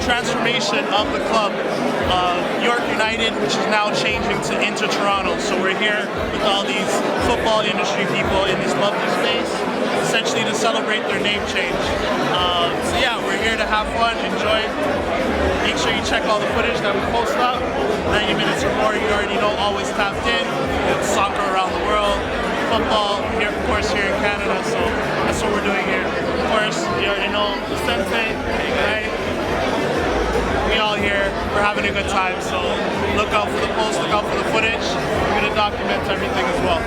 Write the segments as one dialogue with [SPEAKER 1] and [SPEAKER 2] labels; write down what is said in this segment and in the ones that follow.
[SPEAKER 1] transformation of the club. York United, which is now changing to Inter Toronto. So we're here with all these football industry people in this lovely space, essentially to celebrate their name change. So yeah, we're here to have fun, enjoy. Make sure you check all the footage that we post up. 90 minutes or more, you already know, always tapped in. Soccer around the world, football, here, of course, here in Canada. So that's what we're doing here. Of course, you already know the sensei, right? We all here, we're having a good time, so look out for the post, look out for the footage. We're going to document everything as well.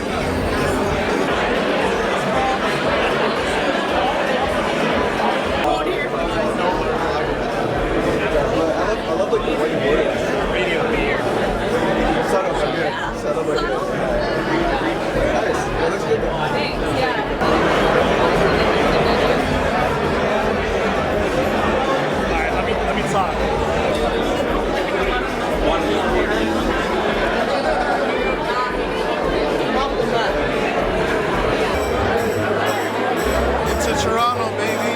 [SPEAKER 2] I love like the way you put it. Set up good. Set up good. Nice. That looks good.
[SPEAKER 3] Thanks, yeah.
[SPEAKER 1] Alright, let me talk. It's Toronto, baby.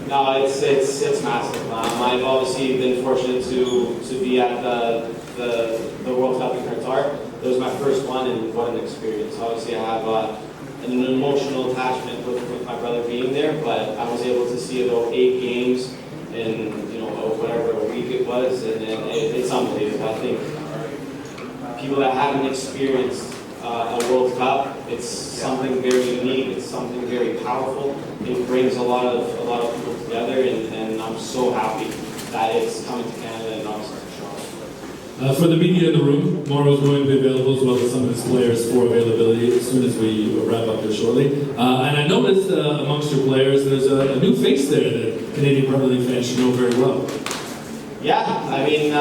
[SPEAKER 4] No, it's massive. I've obviously been fortunate to be at the World Cup in Qatar. It was my first one, and what an experience. Obviously, I have an emotional attachment with my brother being there, but I was able to see about 8 games in whatever a week it was, and it's unbelievable. I think people that haven't experienced a World Cup, it's something very unique. It's something very powerful. It brings a lot of people together, and I'm so happy that it's coming to Canada and obviously to Toronto.
[SPEAKER 5] For the media in the room, Mauro is going to be available as well as some of his players for availability as soon as we wrap up here shortly. And I noticed amongst your players, there's a new face there that Canadian Premier League fans should know very well.
[SPEAKER 4] Yeah, I mean,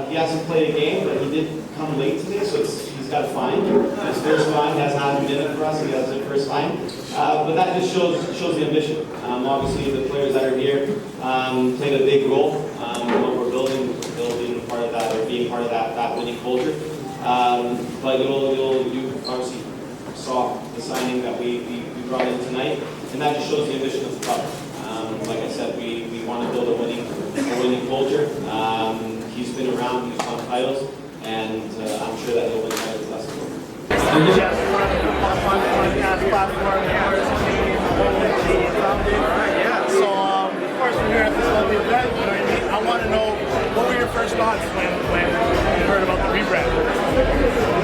[SPEAKER 4] he hasn't played a game, but he did come late today, so he's got a fine. His first fine, he hasn't had a minute for us, he has his first fine. But that just shows the ambition. Obviously, the players that are here played a big role in what we're building part of that, or being part of that winning culture. But you obviously saw the signing that we brought in tonight, and that just shows the ambition of the club. Like I said, we want to build a winning culture. He's been around, he's won titles, and I'm sure that he'll win titles less than
[SPEAKER 1] So, of course, we're here at this lovely event. You know what I mean? I want to know, what were your first thoughts when you heard about the rebrand?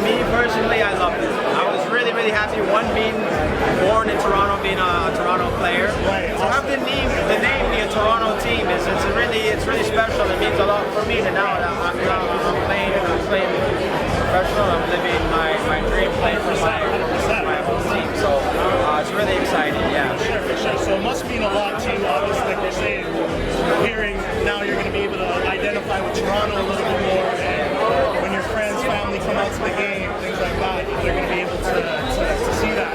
[SPEAKER 6] Me personally, I loved it. I was really happy. One, being born in Toronto, being a Toronto player.
[SPEAKER 1] Right.
[SPEAKER 6] So the name, the Toronto team it's really special. It means a lot for me to now that I'm playing professional. I'm living my dream playing for my home team. So it's really exciting. Yeah.
[SPEAKER 1] For sure. So it must mean a lot to you, obviously, like you're saying. Hearing now you're going to be able to identify with Toronto a little bit more, and when your friends, family come out to the game, things like that, they're going to be able to see that.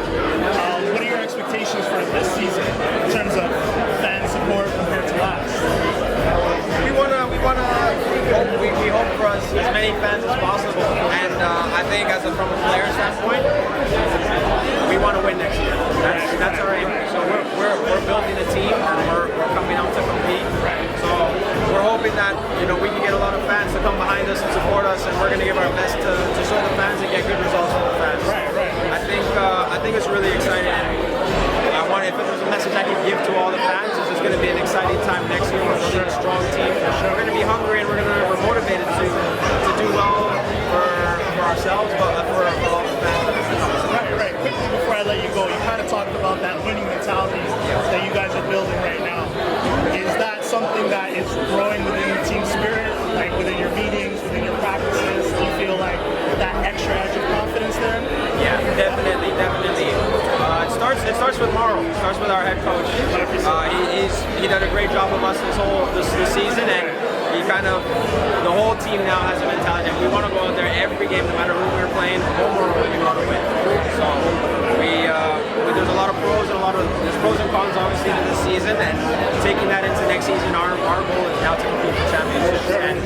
[SPEAKER 1] What are your expectations for this season in terms of fan support compared to last?
[SPEAKER 6] We hope for as many fans as possible, and I think from a player standpoint, we want to win next year. That's our aim. So we're building a team, and we're coming out to compete. So we're hoping that we can get a lot of fans to come behind us and support us, and we're going to give our best to show the fans and get good results for the fans. I think it's really exciting. If there's a message I can give to all the fans, it's going to be an exciting time next year. We're building a strong team. We're going to be hungry and we're motivated to do well for ourselves, but for all the fans.
[SPEAKER 1] Right. Quickly before I let you go, you kind of talked about that winning mentality that you guys are building right now. Is that something that is growing within your team spirit, like within your meetings, within your practices? Do you feel like that extra edge of confidence there?
[SPEAKER 6] Yeah, definitely. It starts with Mauro. It starts with our head coach. He did a great job of us this season, and the whole team now has a mentality that we want to go out there every game, no matter who we're playing, home or away, we want to win. So there's a lot of pros and there's pros and cons obviously to this season, and taking that into next season, our goal is now to compete for championships, and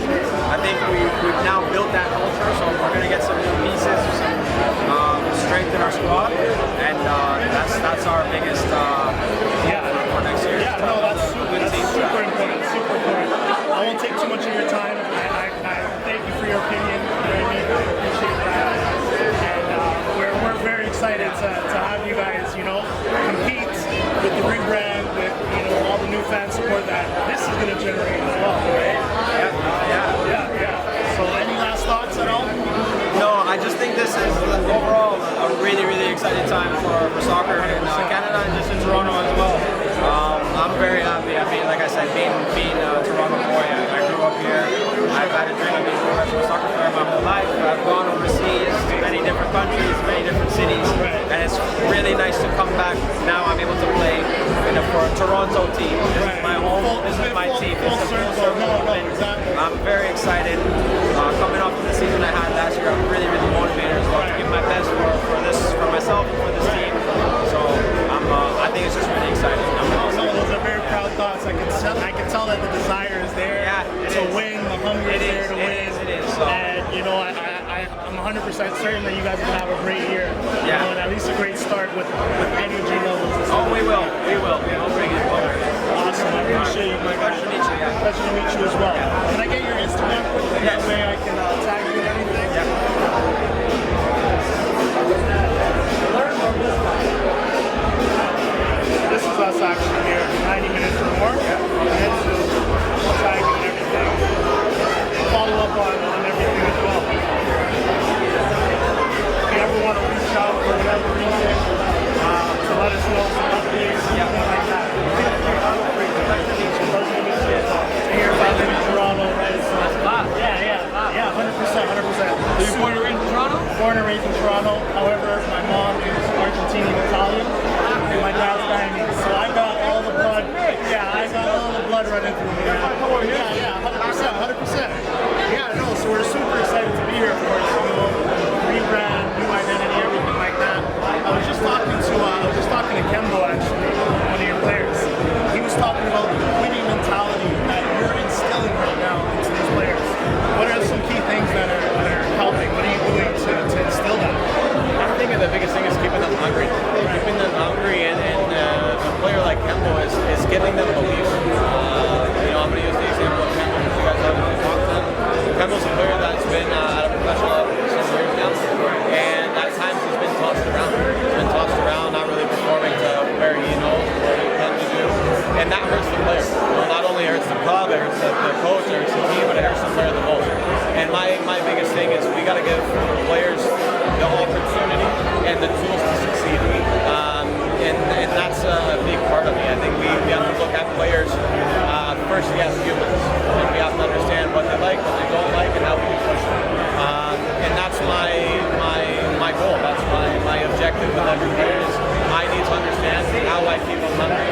[SPEAKER 6] I think we've now built that culture. So we're going to get some new pieces, some strength in our squad, and that's our biggest for next year.
[SPEAKER 1] Yeah, no, that's super important. I won't take too much of your time. I thank you for your opinion. You know what I mean? I appreciate that. And we're very excited to have you guys, compete with the rebrand, with all the new fan support that this is going to generate as well, right? Yeah. So any last thoughts at all?
[SPEAKER 6] No, I just think this is overall a really, really exciting time for soccer in Canada and just in Toronto as well. I'm very happy. I mean, like I said, being a Toronto boy, I grew up here. I've had a dream of being a professional soccer player my whole life. I've gone overseas to many different countries, many different cities, and it's really nice to come back. Now I'm able to play for a Toronto team. This is my home. This is my team. It's a full circle. I'm very excited. Coming off of the season I had last year, I'm really, really motivated as well to give my best for myself and for this team. So I think it's just really exciting.
[SPEAKER 1] Those are very proud thoughts. I can tell that the desire is there to win. The hunger is there to win.
[SPEAKER 6] It is. So.
[SPEAKER 1] And I'm 100% certain that you guys are gonna have a great year.
[SPEAKER 6] Yeah.
[SPEAKER 1] And at least a great start with energy levels.
[SPEAKER 6] Oh, we will. We'll bring it.
[SPEAKER 1] Awesome. I appreciate you.
[SPEAKER 6] Pleasure to meet you. Yeah.
[SPEAKER 1] Pleasure to meet you as well. Can I get your Instagram quickly?
[SPEAKER 6] Yes.
[SPEAKER 1] That way I can tag you and everything.
[SPEAKER 6] Yeah.
[SPEAKER 1] This is us actually here, 90 minutes or more. And so tag and everything. Follow up on everything as well. If you ever want to reach out for whatever reason, to let us know some updates, anything like that. Pleasure to meet you. Here, I live in Toronto, right? So, yeah, 100%.
[SPEAKER 6] Are you born and raised in Toronto?
[SPEAKER 1] Born and raised in Toronto. However, my mom is Argentinian Italian, and my dad's Guyanese. So I got all the blood. Yeah, I got all the blood running through me. Yeah, 100%. Yeah, no. So we're super excited to be here, of course. Rebrand, new identity, everything like that. I was just talking to Kembo actually, one of your players. He was talking about the winning mentality that you're instilling right now into these players. What are some key things that are helping? What are you doing to instill that?
[SPEAKER 3] I think the biggest thing is keeping them hungry. Keeping them hungry, and a player like Kembo is giving them belief. I'm going to use the example of Kembo because you guys obviously talked to him. Kembo's a player that's been at a professional level for some years now, and at times he's been tossed around. Not really performing to where he knows what he can do, and that hurts the player. Not only hurts the club, it hurts the coach, it hurts the team, but it hurts the player the most. And my biggest thing is we got to give players the opportunity and the tools to succeed. And that's a big part of me. I think we have to look first, yes, humans. And we have to understand what they like, what they don't like, and how we can push them. And that's my goal. That's my objective with every player is I need to understand how I keep them hungry,